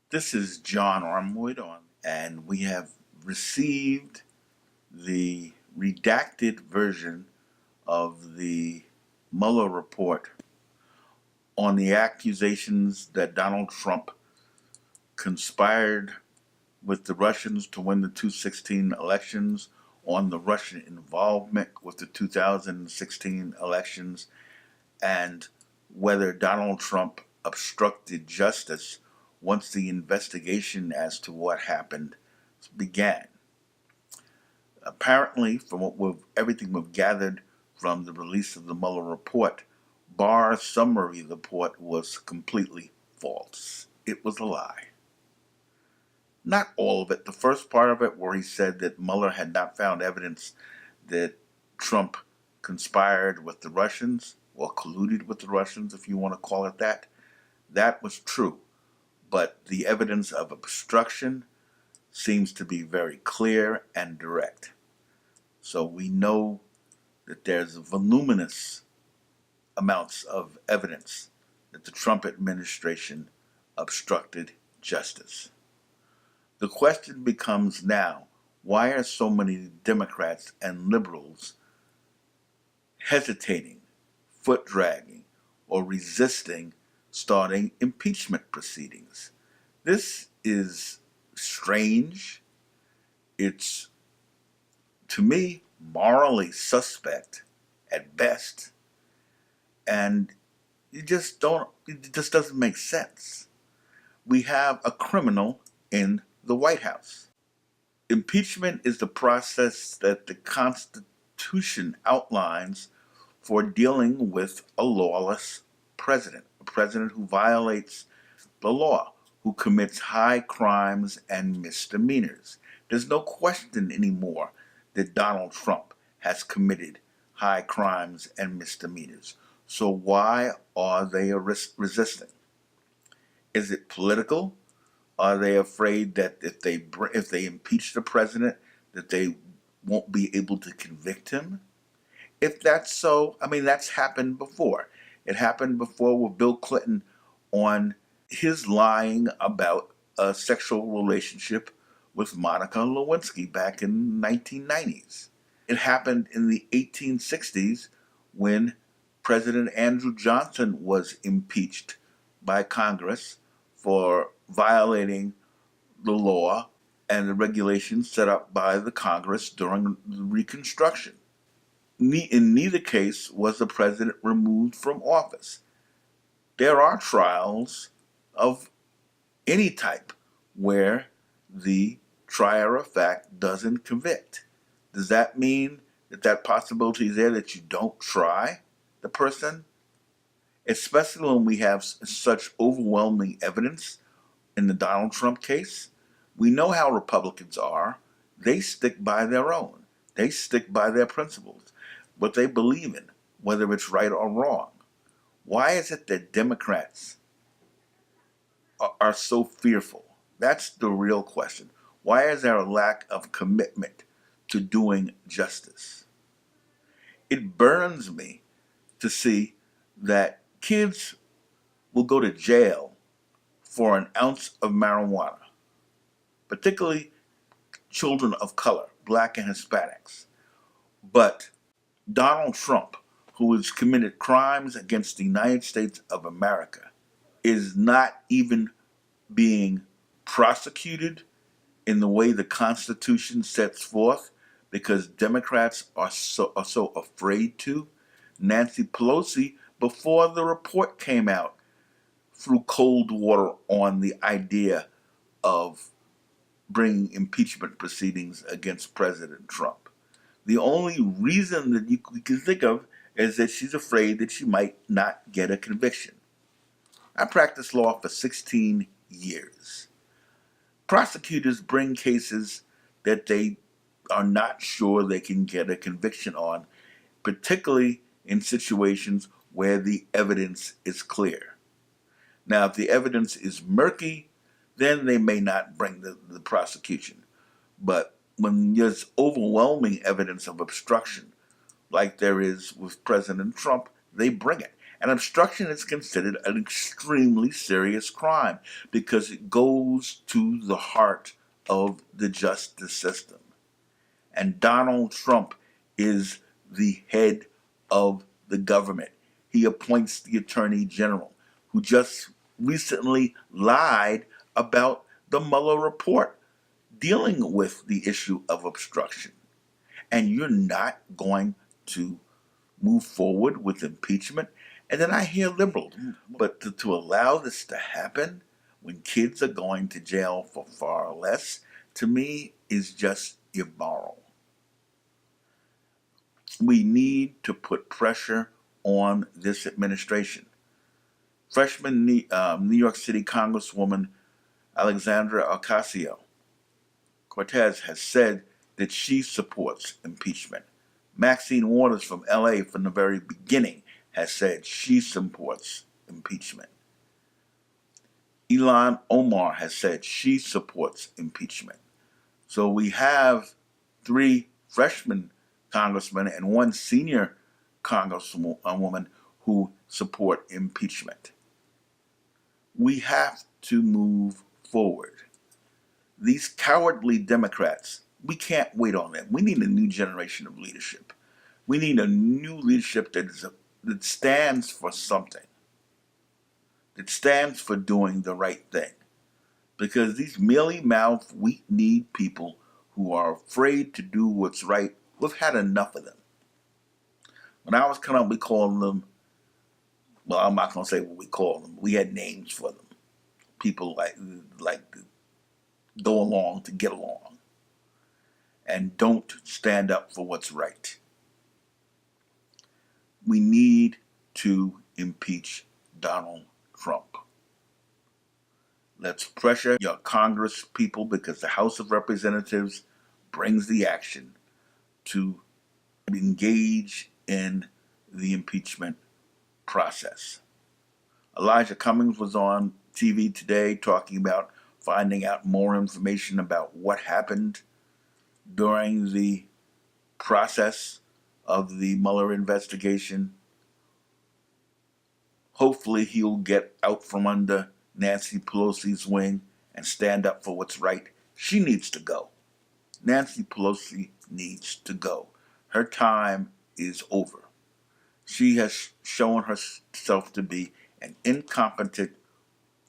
This is John Armwood, and we have received the redacted version of the Mueller report on the accusations that Donald Trump conspired with the Russians to win the 2016 elections, on the Russian involvement with the 2016 elections, and whether Donald Trump obstructed justice once the investigation as to what happened began. Apparently, from everything we've gathered from the release of the Mueller report, Barr's summary report was completely false. It was a lie. Not all of it. The first part of it, where he said that Mueller had not found evidence that Trump conspired with the Russians, or colluded with the Russians, if you want to call it that, that was true. But the evidence of obstruction seems to be very clear and direct. So we know that there's voluminous amounts of evidence that the Trump administration obstructed justice. The question becomes now, why are so many Democrats and liberals hesitating, foot-dragging, or resisting starting impeachment proceedings? This is strange. It's, to me, morally suspect at best, and it just doesn't make sense. We have a criminal in the White House. Impeachment is the process that the Constitution outlines for dealing with a lawless president, a president who violates the law, who commits high crimes and misdemeanors. There's no question anymore that Donald Trump has committed high crimes and misdemeanors. So why are they resisting? Is it political? Are they afraid that if they impeach the president, that they won't be able to convict him? If that's so, I mean, that's happened before. It happened before with Bill Clinton on his lying about a sexual relationship with Monica Lewinsky back in the 1990s. It happened in the 1860s when President Andrew Johnson was impeached by Congress for violating the law and the regulations set up by the Congress during the Reconstruction. In neither case was the president removed from office. There are trials of any type where the trier of fact doesn't convict. Does that mean that possibility is there that you don't try the person? Especially when we have such overwhelming evidence in the Donald Trump case. We know how Republicans are. They stick by their own. They stick by their principles, what they believe in, whether it's right or wrong. Why is it that Democrats are so fearful? That's the real question. Why is there a lack of commitment to doing justice? It burns me to see that kids will go to jail for an ounce of marijuana, particularly children of color, black and Hispanics. But Donald Trump, who has committed crimes against the United States of America, is not even being prosecuted in the way the Constitution sets forth because Democrats are so afraid to. Nancy Pelosi, before the report came out, threw cold water on the idea of bring impeachment proceedings against President Trump. The only reason that you can think of is that she's afraid that she might not get a conviction. I practiced law for 16 years. Prosecutors bring cases that they are not sure they can get a conviction on, particularly in situations where the evidence is clear. Now, if the evidence is murky, then they may not bring the prosecution. But when there's overwhelming evidence of obstruction, like there is with President Trump, they bring it. And obstruction is considered an extremely serious crime because it goes to the heart of the justice system. And Donald Trump is the head of the government. He appoints the Attorney General, who just recently lied about the Mueller report dealing with the issue of obstruction. And you're not going to move forward with impeachment. And then I hear liberals, but to allow this to happen when kids are going to jail for far less, to me, is just immoral. We need to put pressure on this administration. Freshman New York City Congresswoman Alexandra Ocasio-Cortez has said that she supports impeachment. Maxine Waters from LA from the very beginning has said she supports impeachment. Ilhan Omar has said she supports impeachment. So we have 3 freshman congressmen and 1 senior congresswoman who support impeachment. We have to move forward. These cowardly Democrats, we can't wait on them. We need a new generation of leadership. We need a new leadership that stands for something, that stands for doing the right thing. Because these mealy-mouthed, weak-kneed people who are afraid to do what's right, we've had enough of them. When I was coming up, we called them, well, I'm not going to say what we call them. We had names for them. People like to go along to get along and don't stand up for what's right. We need to impeach Donald Trump. Let's pressure your Congress people, because the House of Representatives brings the action to engage in the impeachment process. Elijah Cummings was on TV today talking about finding out more information about what happened during the process of the Mueller investigation. Hopefully he'll get out from under Nancy Pelosi's wing and stand up for what's right. She needs to go. Nancy Pelosi needs to go. Her time is over. She has shown herself to be an incompetent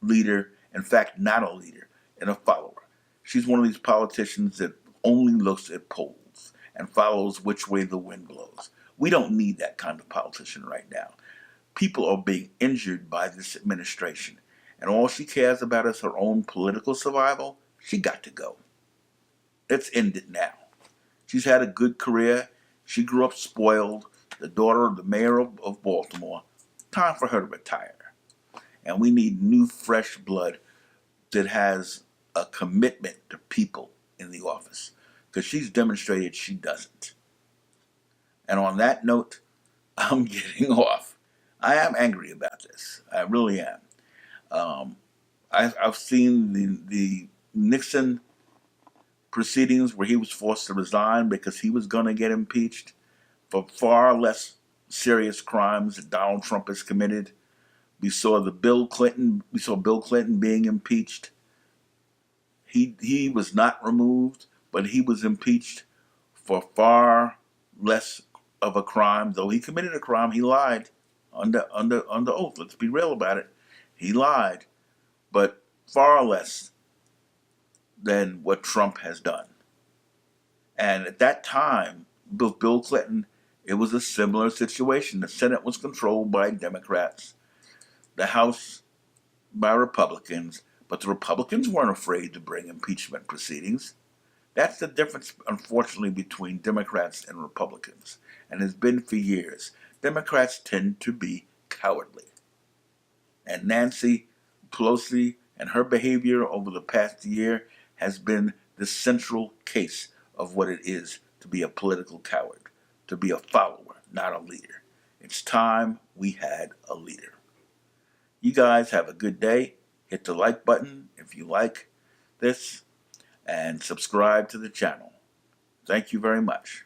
leader, in fact, not a leader, and a follower. She's one of these politicians that only looks at polls and follows which way the wind blows. We don't need that kind of politician right now. People are being injured by this administration, and all she cares about is her own political survival. She got to go. Let's end it now. She's had a good career. She grew up spoiled, the daughter of the mayor of Baltimore. Time for her to retire. And we need new, fresh blood that has a commitment to people in the office, because she's demonstrated she doesn't. And on that note, I'm getting off. I am angry about this. I really am. I've seen the Nixon proceedings where he was forced to resign because he was going to get impeached for far less serious crimes that Donald Trump has committed. We saw Bill Clinton being impeached. He was not removed, but he was impeached for far less of a crime. Though he committed a crime, he lied under oath. Let's be real about it. He lied, but far less than what Trump has done. And at that time, with Bill Clinton, it was a similar situation. The Senate was controlled by Democrats, the House by Republicans, But the Republicans weren't afraid to bring impeachment proceedings. That's the difference, unfortunately, between Democrats and Republicans, and has been for years. Democrats tend to be cowardly. And Nancy Pelosi and her behavior over the past year has been the central case of what it is to be a political coward, to be a follower, not a leader. It's time we had a leader. You guys have a good day. Hit the like button if you like this, and subscribe to the channel. Thank you very much.